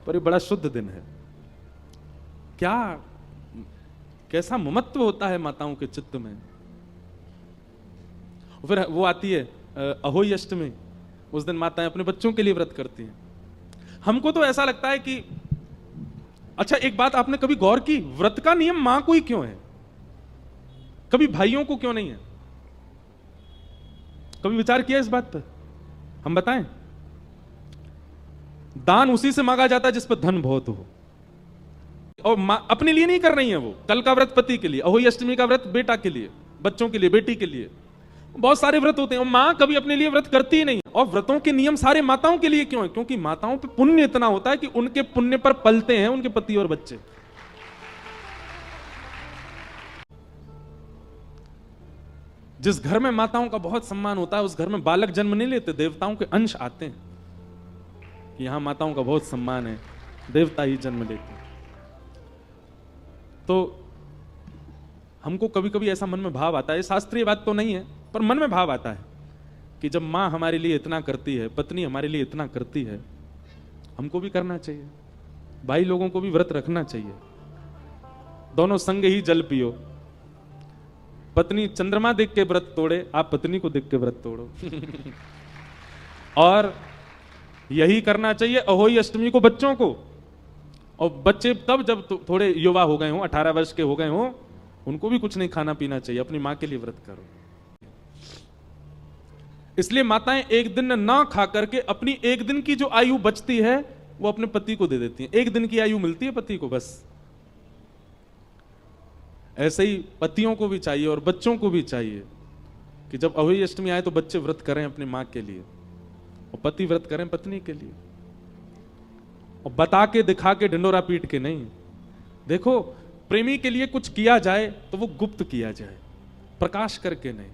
पर ये बड़ा शुद्ध दिन है। क्या कैसा ममत्व होता है माताओं के चित्त में। फिर वो आती है अहोई अष्टमी, उस दिन माताएं अपने बच्चों के लिए व्रत करती हैं। हमको तो ऐसा लगता है कि अच्छा, एक बात आपने कभी गौर की, व्रत का नियम मां को ही क्यों है, कभी भाइयों को क्यों नहीं है? कभी विचार किया इस बात पर? हम बताएं। दान उसी से मांगा जाता है जिस पर धन बहुत हो, और मां अपने लिए नहीं कर रही है। वो कल का व्रत पति के लिए, अहोई अष्टमी का व्रत बेटा के लिए, बच्चों के लिए, बेटी के लिए, बहुत सारे व्रत होते हैं, और मां कभी अपने लिए व्रत करती ही नहीं। और व्रतों के नियम सारे माताओं के लिए क्यों है? क्योंकि माताओं पे पुण्य इतना होता है कि उनके पुण्य पर पलते हैं उनके पति और बच्चे। जिस घर में माताओं का बहुत सम्मान होता है, उस घर में बालक जन्म नहीं लेते, देवताओं के अंश आते हैं। कि यहां माताओं का बहुत सम्मान है, देवता ही जन्म लेते हैं। तो हमको कभी कभी ऐसा मन में भाव आता है, शास्त्रीय बात तो नहीं है, पर मन में भाव आता है कि जब मां हमारे लिए इतना करती है, पत्नी हमारे लिए इतना करती है, हमको भी करना चाहिए। भाई लोगों को भी व्रत रखना चाहिए। दोनों संग ही जल पियो। पत्नी चंद्रमा देख के व्रत तोड़े, आप पत्नी को देख के व्रत तोड़ो। और यही करना चाहिए अहोई अष्टमी को बच्चों को। और बच्चे तब जब थोड़े युवा हो गए हों, 18 वर्ष के हो गए हों, उनको भी कुछ नहीं खाना पीना चाहिए, अपनी मां के लिए व्रत करो। इसलिए माताएं एक दिन ना खा करके अपनी एक दिन की जो आयु बचती है वो अपने पति को दे देती हैं। एक दिन की आयु मिलती है पति को बस। ऐसे ही पतियों को भी चाहिए और बच्चों को भी चाहिए कि जब अहोई अष्टमी आए तो बच्चे व्रत करें अपनी मां के लिए, और पति व्रत करें पत्नी के लिए। और बता के दिखा के ढिंडोरा पीट के नहीं। देखो, प्रेमी के लिए कुछ किया जाए तो वो गुप्त किया जाए, प्रकाश करके नहीं।